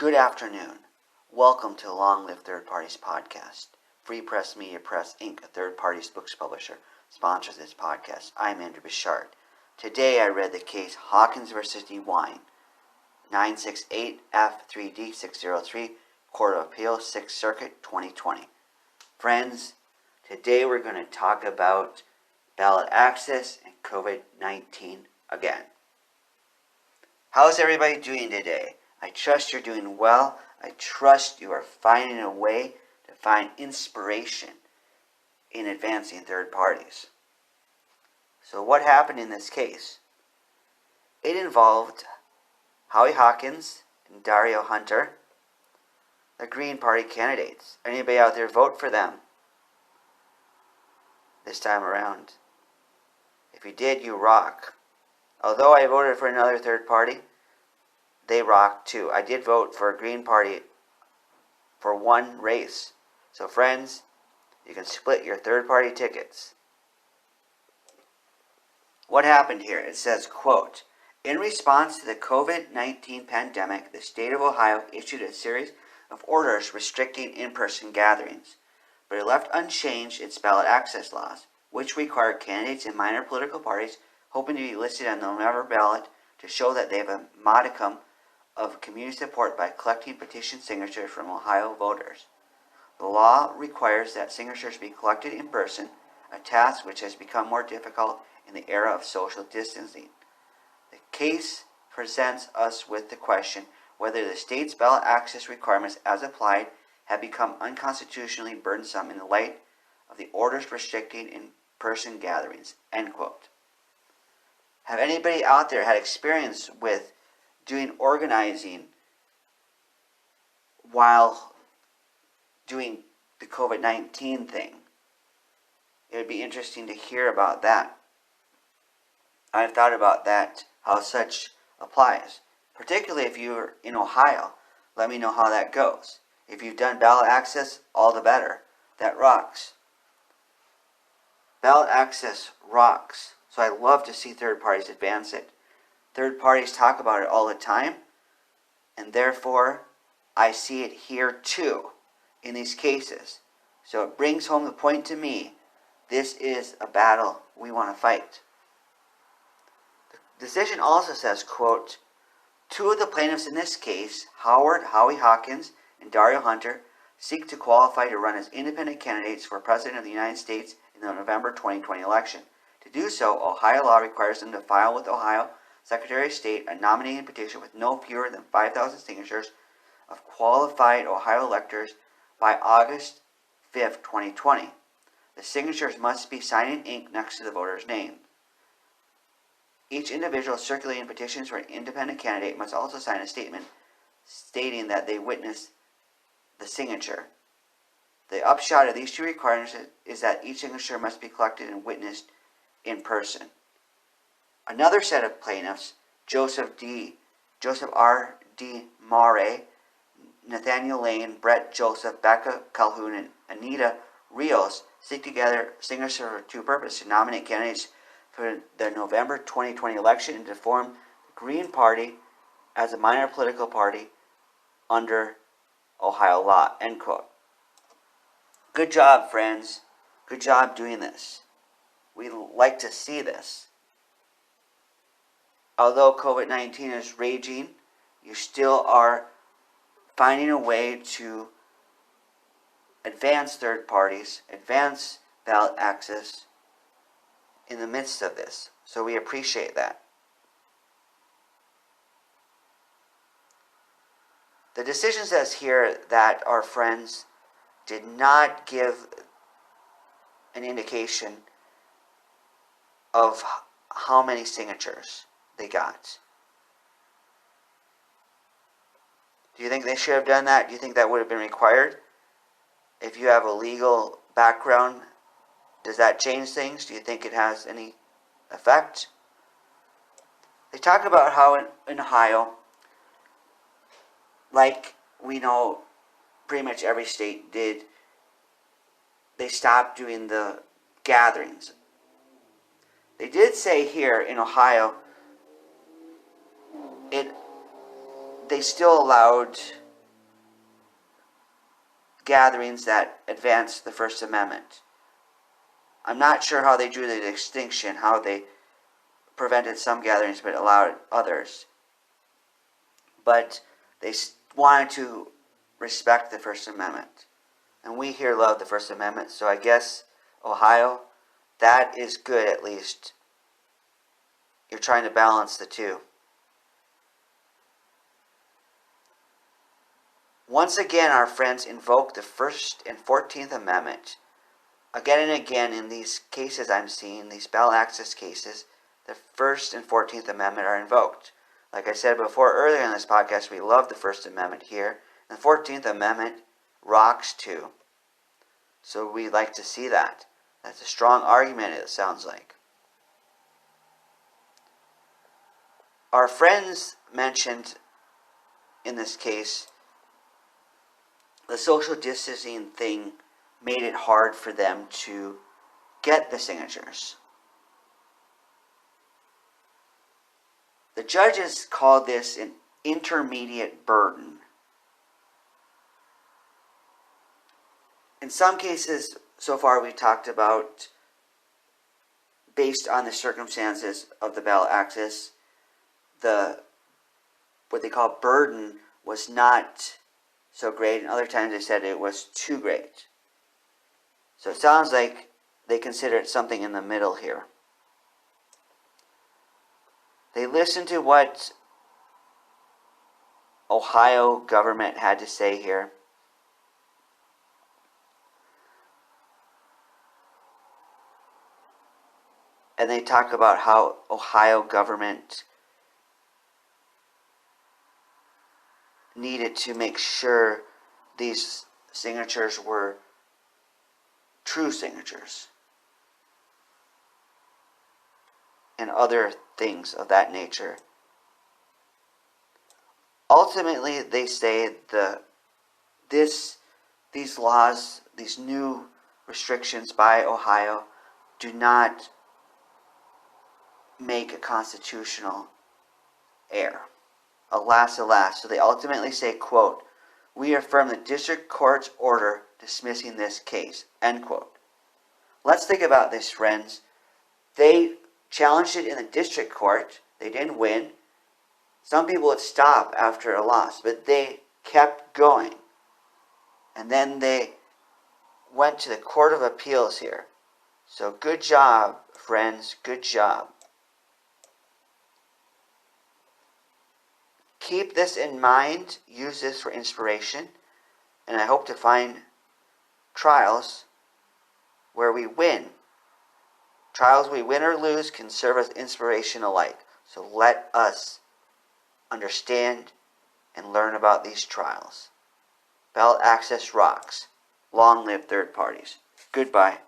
Good afternoon. Welcome to Long Live Third Parties podcast. Free Press Media Press Inc., a third parties books publisher, sponsors this podcast. I'm Andrew Bichard. Today I read the case Hawkins v. Dewine, 968F3D603, Court of Appeals, 6th Circuit, 2020. Friends, today we're going to talk about ballot access and COVID-19 again. How's everybody doing today? I trust you're doing well. I trust you are finding a way to find inspiration in advancing third parties. So what happened in this case? It involved Hawkins and Dario Hunter, the Green Party candidates. Anybody out there vote for them this time around? If you did, you rock. Although I voted for another third party, they rock too. I did vote for a Green Party for one race. So friends, you can split your third party tickets. What happened here? It says, quote, in response to the COVID-19 pandemic, the state of Ohio issued a series of orders restricting in-person gatherings, but it left unchanged its ballot access laws, which require candidates in minor political parties hoping to be listed on the November ballot to show that they have a modicum of community support by collecting petition signatures from Ohio voters. The law requires that signatures be collected in person, a task which has become more difficult in the era of social distancing. The case presents us with the question whether the state's ballot access requirements as applied have become unconstitutionally burdensome in the light of the orders restricting in-person gatherings. End quote. Have anybody out there had experience with doing organizing while doing the COVID-19 thing? It would be interesting to hear about that. I've thought about that, how such applies. Particularly if you're in Ohio. Let me know how that goes. If you've done ballot access, all the better. That rocks. Ballot access rocks. So I love to see third parties advance it. Third parties talk about it all the time, and therefore I see it here too in these cases. So it brings home the point to me, this is a battle we want to fight. The decision also says, quote, two of the plaintiffs in this case, Howie Hawkins and Dario Hunter, seek to qualify to run as independent candidates for President of the United States in the November 2020 election. To do so, Ohio law requires them to file with Ohio Secretary of State a nominating petition with no fewer than 5,000 signatures of qualified Ohio electors by August 5th, 2020. The signatures must be signed in ink next to the voter's name. Each individual circulating petitions for an independent candidate must also sign a statement stating that they witnessed the signature. The upshot of these two requirements is that each signature must be collected and witnessed in person. Another set of plaintiffs, Joseph R. D. Mare, Nathaniel Lane, Brett Joseph, Becca Calhoun, and Anita Rios, seek together signatures for two purposes: to nominate candidates for the November 2020 election and to form the Green Party as a minor political party under Ohio law. End quote. Good job, friends. Good job doing this. We like to see this. Although COVID-19 is raging, you still are finding a way to advance third parties, advance ballot access in the midst of this. So we appreciate that. The decision says here that our friends did not give an indication of how many signatures they got. Do you think they should have done that? Do you think that would have been required? If you have a legal background, does that change things? Do you think it has any effect? They talk about how in Ohio, like we know pretty much every state did, they stopped doing the gatherings. They did say here in Ohio, they still allowed gatherings that advanced the First Amendment. I'm not sure how they drew the distinction, how they prevented some gatherings but allowed others. But they wanted to respect the First Amendment. And we here love the First Amendment, so I guess, Ohio, that is good at least. You're trying to balance the two. Once again, our friends invoke the First and 14th Amendment. Again and again in these cases I'm seeing, these ballot access cases, the First and 14th Amendment are invoked. Like I said before earlier in this podcast, we love the First Amendment here. And the 14th Amendment rocks too. So we like to see that. That's a strong argument, it sounds like. Our friends mentioned in this case the social distancing thing made it hard for them to get the signatures. The judges called this an intermediate burden. In some cases, so far we've talked about, based on the circumstances of the ballot access, what they call burden was not so great, and other times they said it was too great. So it sounds like they considered something in the middle here. They listened to what Ohio government had to say here. And they talk about how Ohio government needed to make sure these signatures were true signatures and other things of that nature. Ultimately, they say these laws, these new restrictions by Ohio, do not make a constitutional error. Alas, alas. So they ultimately say, quote, "We affirm the district court's order dismissing this case," end quote. Let's think about this, friends. They challenged it in the district court. They didn't win. Some people would stop after a loss, but they kept going. And then they went to the Court of Appeals here. So good job, friends. Good job. Keep this in mind. Use this for inspiration. And I hope to find trials where we win. Trials we win or lose can serve as inspiration alike. So let us understand and learn about these trials. Ballot access rocks. Long live third parties. Goodbye.